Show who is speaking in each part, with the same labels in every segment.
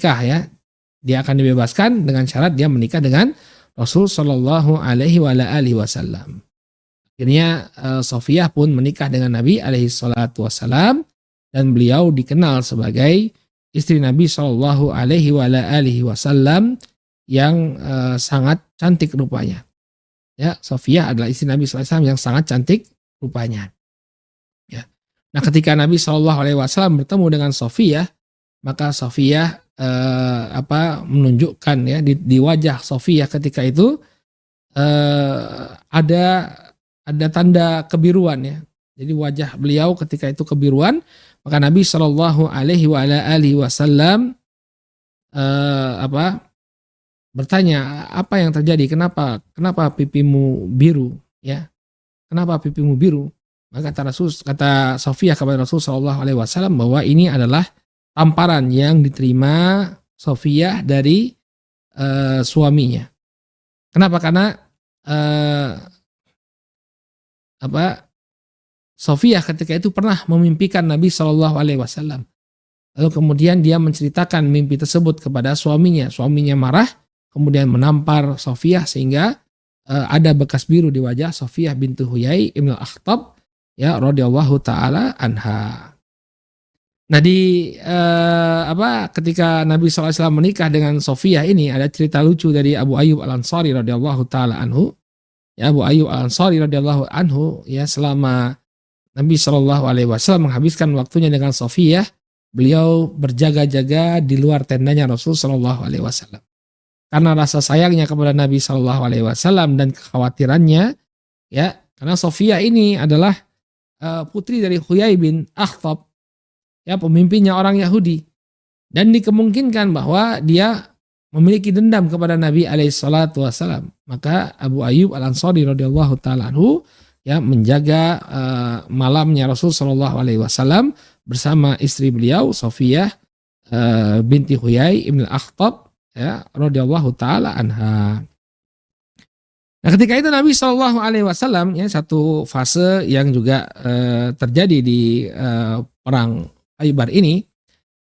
Speaker 1: nikah ya. Dia akan dibebaskan dengan syarat dia menikah dengan Rasul Shallallahu Alaihi Wasallam. Akhirnya Sofiyah pun menikah dengan Nabi Alaihi Wasallam dan beliau dikenal sebagai istri Nabi Shallallahu Alaihi Wasallam yang sangat cantik rupanya. Ya, Sofiyah adalah istri Nabi SAW yang sangat cantik rupanya. Ya. Nah, ketika Nabi Shallallahu Alaihi Wasallam bertemu dengan Sofiyah, maka Sofiyah menunjukkan ya di wajah Sofiyah ketika itu ada tanda kebiruan ya. Jadi wajah beliau ketika itu kebiruan, maka Nabi Shallallahu Alaihi Wasallam bertanya, apa yang terjadi? Kenapa pipimu biru? Ya, kenapa pipimu biru? Maka kata Sofiyah kepada Rasul Shallallahu Alaihi Wasallam bahwa ini adalah tamparan yang diterima Sofiyah dari suaminya. Kenapa? Karena Sofiyah ketika itu pernah memimpikan Nabi Shallallahu Alaihi Wasallam. Lalu kemudian dia menceritakan mimpi tersebut kepada suaminya. Suaminya marah, kemudian menampar Sofiyah sehingga ada bekas biru di wajah Sofiyah bintu Huyai ibn al-Akhtab ya radhiyallahu taala anha. Nah ketika Nabi SAW menikah dengan Sofiyah ini ada cerita lucu dari Abu Ayyub Al-Ansari radhiyallahu taala anhu. Ya, Abu Ayyub Al-Ansari radhiyallahu anhu ya selama Nabi Shallallahu Alaihi Wasallam menghabiskan waktunya dengan Sofiyah, beliau berjaga-jaga di luar tendanya Rasul Shallallahu Alaihi Wasallam. Karena rasa sayangnya kepada Nabi Shallallahu Alaihi Wasallam dan kekhawatirannya, ya, karena Sofiyah ini adalah putri dari Huyai bin Akhtab, ya, pemimpinnya orang Yahudi, dan dikemungkinkan bahwa dia memiliki dendam kepada Nabi Alaihi Wasallam. Maka Abu Ayyub Al Ansari radhiyallahu taala anhu ya menjaga malamnya Rasul Shallallahu Alaihi Wasallam bersama istri beliau Sofiyah binti Huyai ibn Akhtab ya radhiyallahu taala anha. Nah, ketika itu Nabi Shallallahu Alaihi Wasallam ya satu fase yang juga terjadi di perang Khaybar ini,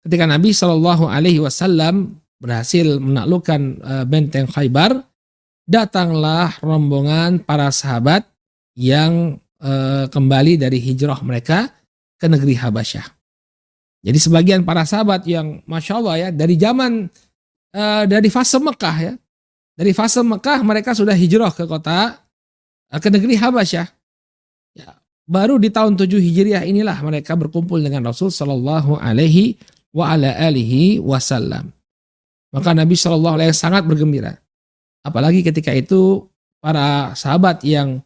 Speaker 1: ketika Nabi Shallallahu Alaihi Wasallam berhasil menaklukkan benteng Khaybar, datanglah rombongan para sahabat yang kembali dari hijrah mereka ke negeri Habasyah. Jadi sebagian para sahabat yang Masya Allah ya dari fase Mekah ya. Dari fase Mekah mereka sudah hijrah ke negeri Habasyah. Ya, baru di tahun 7 Hijriah inilah mereka berkumpul dengan Rasul Shallallahu Alaihi Wasallam. Maka Nabi Shallallahu Alaihi Wasallam sangat bergembira. Apalagi ketika itu para sahabat yang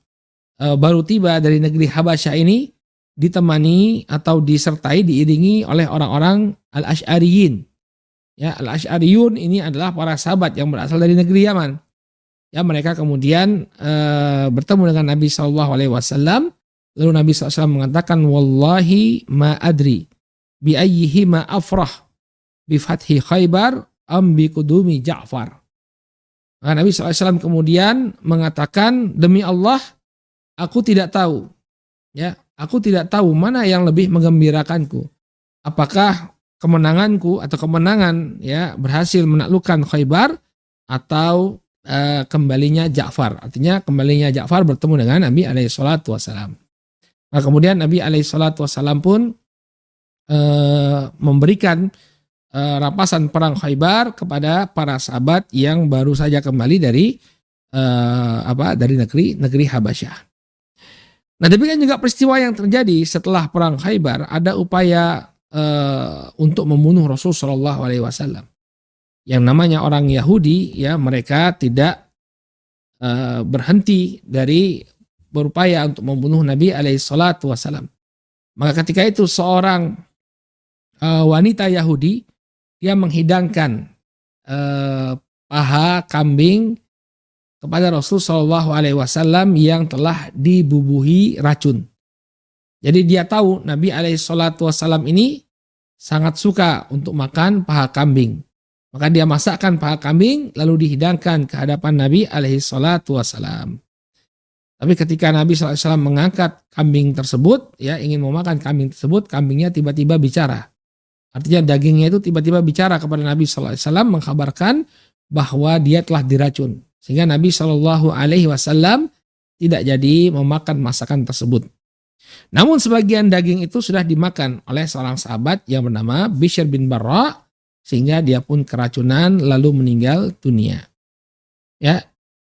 Speaker 1: baru tiba dari negeri Habasyah ini ditemani atau diiringi oleh orang-orang Al-Asy'ariyin. Ya, Al-Asy'ariyun ini adalah para sahabat yang berasal dari negeri Yaman. Ya, mereka kemudian bertemu dengan Nabi Shallallahu Alaihi Wasallam. Lalu Nabi SAW mengatakan, Wallahi ma adri bi ayyihi ma afrah bi fathi Khaybar am bi kudumi Ja'far. Maka Nabi SAW kemudian mengatakan, demi Allah, aku tidak tahu. Ya, aku tidak tahu mana yang lebih menggembirakanku. Apakah kemenanganku atau kemenangan ya berhasil menaklukkan Khaybar atau kembalinya Ja'far. Artinya kembalinya Ja'far bertemu dengan Nabi SAW. Nah, kemudian Nabi SAW pun memberikan rampasan perang Khaybar kepada para sahabat yang baru saja kembali dari negeri Habasyah. Nah, demikian juga peristiwa yang terjadi setelah perang Khaybar, ada upaya untuk membunuh Rasul Shallallahu Alaihi Wasallam. Yang namanya orang Yahudi, ya mereka tidak berhenti dari berupaya untuk membunuh Nabi Alaihi Wasallam. Maka ketika itu seorang wanita Yahudi dia menghidangkan paha kambing kepada Rasul Shallallahu Alaihi Wasallam yang telah dibubuhi racun. Jadi dia tahu Nabi Alaihi Wasallam ini sangat suka untuk makan paha kambing. Maka dia masakkan paha kambing lalu dihidangkan ke hadapan Nabi Alaihi Wasallam. Tapi ketika Nabi SAW mengangkat kambing tersebut, ya ingin memakan kambing tersebut, kambingnya tiba-tiba bicara. Artinya dagingnya itu tiba-tiba bicara kepada Nabi sallallahu alaihi wasallam mengkabarkan bahwa dia telah diracun. Sehingga Nabi sallallahu alaihi wasallam tidak jadi memakan masakan tersebut. Namun sebagian daging itu sudah dimakan oleh seorang sahabat yang bernama Bishr bin Barra, sehingga dia pun keracunan lalu meninggal dunia. Ya,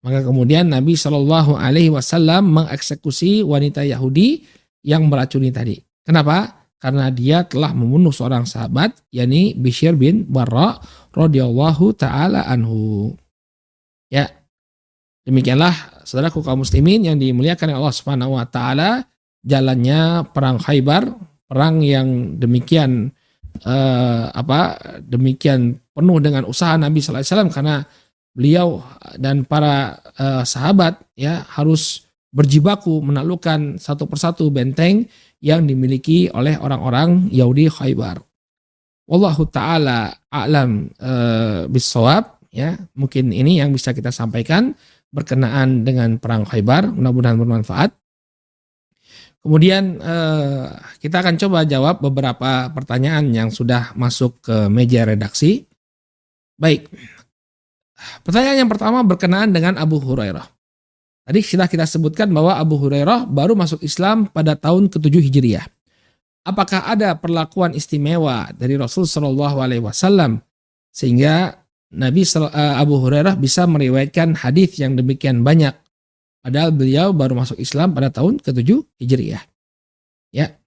Speaker 1: maka kemudian Nabi Shallallahu Alaihi Wasallam mengeksekusi wanita Yahudi yang meracuni tadi. Kenapa? Karena dia telah membunuh seorang sahabat, yakni Bishr bin Barra radhiyallahu taala anhu. Ya, demikianlah saudaraku kaum muslimin yang dimuliakan oleh Allah Subhanahu wa taala, jalannya perang Khaybar, perang yang demikian demikian penuh dengan usaha Nabi sallallahu alaihi wasallam, karena beliau dan para sahabat ya harus berjibaku menaklukkan satu persatu benteng yang dimiliki oleh orang-orang Yahudi Khaybar. Wallahu taala a'lam bissawab, ya. Mungkin ini yang bisa kita sampaikan berkenaan dengan perang Khaybar, mudah-mudahan bermanfaat. Kemudian kita akan coba jawab beberapa pertanyaan yang sudah masuk ke meja redaksi. Baik, pertanyaan yang pertama berkenaan dengan Abu Hurairah. Tadi sudah kita sebutkan bahwa Abu Hurairah baru masuk Islam pada tahun ke-7 Hijriah. Apakah ada perlakuan istimewa dari Rasul Shallallahu Alaihi Wasallam sehingga Abu Hurairah bisa meriwayatkan hadis yang demikian banyak? Padahal beliau baru masuk Islam pada tahun ke-7 Hijriah. Ya.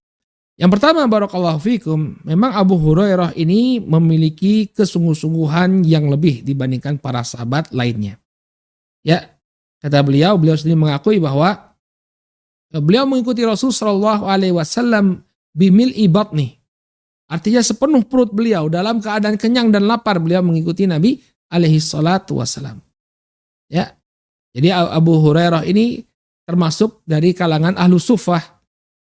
Speaker 1: Yang pertama, barakallahu fikum, memang Abu Hurairah ini memiliki kesungguh-sungguhan yang lebih dibandingkan para sahabat lainnya. Ya, kata beliau sendiri mengakui bahwa beliau mengikuti Rasul Shallallahu Alaihi Wasallam bimil ibatni. Artinya sepenuh perut beliau, dalam keadaan kenyang dan lapar beliau mengikuti Nabi alaihi salatu wassalam. Ya. Jadi Abu Hurairah ini termasuk dari kalangan ahlu sufah.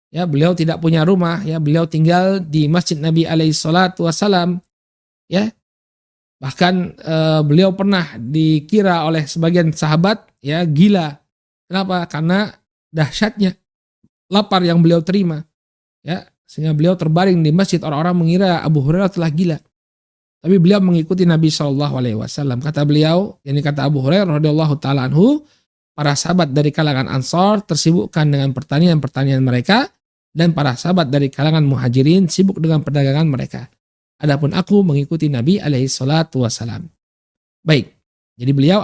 Speaker 1: Ya, beliau tidak punya rumah, ya, beliau tinggal di Masjid Nabi alaihi salatu wassalam. Ya. Bahkan beliau pernah dikira oleh sebagian sahabat ya gila. Kenapa? Karena dahsyatnya lapar yang beliau terima. Ya, sehingga beliau terbaring di masjid, orang-orang mengira Abu Hurairah telah gila. Tapi beliau mengikuti Nabi Shallallahu Alaihi Wasallam. Kata beliau, yakni kata Abu Hurairah radhiyallahu taala anhu, para sahabat dari kalangan Ansor tersibukkan dengan pertanian-pertanian mereka, dan para sahabat dari kalangan Muhajirin sibuk dengan perdagangan mereka. Adapun aku mengikuti Nabi alaihi salatu wasallam. Baik, jadi beliau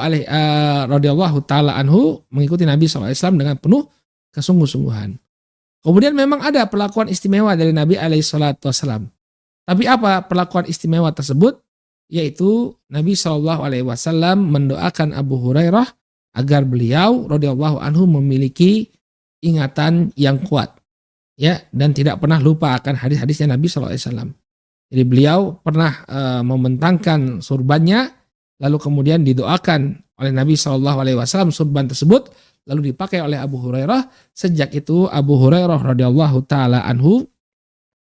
Speaker 1: radhiyallahu taala anhu mengikuti Nabi sallallahu alaihi wasallam dengan penuh kesungguh-sungguhan. Kemudian memang ada perlakuan istimewa dari Nabi alaihi salatu wasallam. Tapi apa perlakuan istimewa tersebut? Yaitu Nabi Shallallahu Alaihi Wasallam mendoakan Abu Hurairah agar beliau radhiyallahu anhu memiliki ingatan yang kuat, ya, dan tidak pernah lupa akan hadis-hadisnya Nabi Shallallahu Alaihi Wasallam. Jadi beliau pernah membentangkan surbannya, lalu kemudian didoakan oleh Nabi Shallallahu Alaihi Wasallam surban tersebut, lalu dipakai oleh Abu Hurairah. Sejak itu Abu Hurairah radhiyallahu taala anhu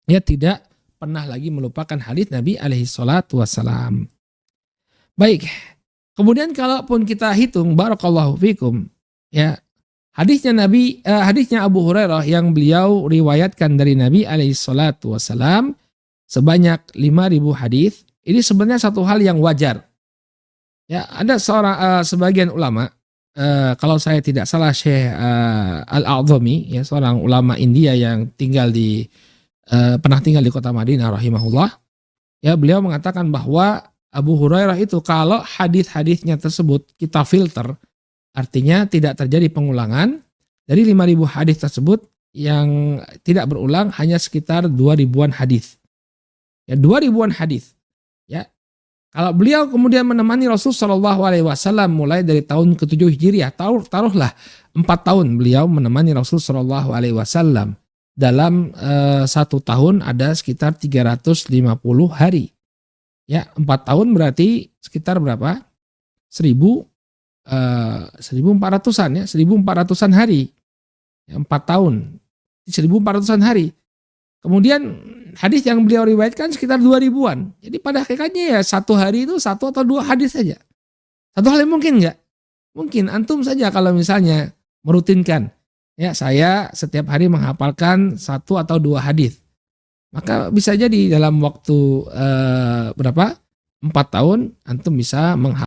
Speaker 1: ya tidak pernah lagi melupakan hadis Nabi alaihi salatu wassalam. Baik, kemudian kalaupun kita hitung barakallahu fikum, ya, hadisnya Abu Hurairah yang beliau riwayatkan dari Nabi alaihi salatu wassalam sebanyak 5.000 hadis. Ini sebenarnya satu hal yang wajar. Ya, ada sebagian ulama, kalau saya tidak salah Syekh Al-A'zami, ya, seorang ulama India yang pernah tinggal di kota Madinah rahimahullah, ya, beliau mengatakan bahwa Abu Hurairah itu kalau hadis-hadisnya tersebut kita filter, artinya tidak terjadi pengulangan, dari 5.000 hadis tersebut yang tidak berulang hanya sekitar 2.000-an hadis. Ya, 2.000-an hadis. Ya. Kalau beliau kemudian menemani Rasul Shallallahu Alaihi Wasallam mulai dari tahun ke-7 Hijriah, taruhlah 4 tahun beliau menemani Rasul Shallallahu Alaihi Wasallam. Dalam 1 tahun ada sekitar 350 hari. Ya, 4 tahun berarti sekitar berapa? 1.400-an ya, 1.400-an hari. Ya, 4 tahun, 1.400-an hari. Kemudian hadis yang beliau riwayatkan sekitar 2.000-an. Jadi pada hakikatnya ya satu hari itu 1 atau 2 hadis saja. Satu hal yang mungkin enggak? Mungkin antum saja kalau misalnya merutinkan. Ya, saya setiap hari menghafalkan 1 atau 2 hadis. Maka bisa jadi dalam waktu berapa? 4 tahun antum bisa menghafal